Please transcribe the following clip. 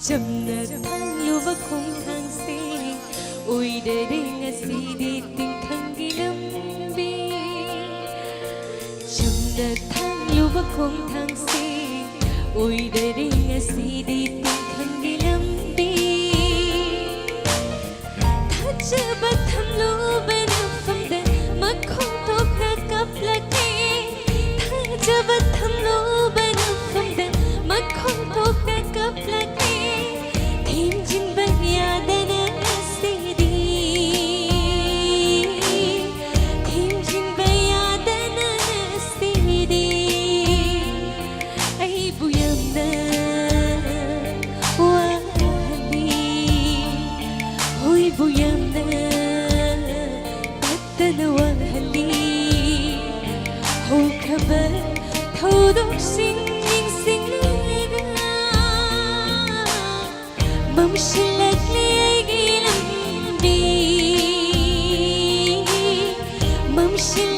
Jenna lupa khung thang si ui để đi ngasi đi tình thang ghi lâm bi Jenna lupa khung thang si ui để đi ngasi đi tình thang ghi lâm bi tha chưa bắt tham lu bên phong đen mất không tốt ra cặp là kia tha chưa bắt tham lu bên phong đen mất không tốt ra cặp là kia She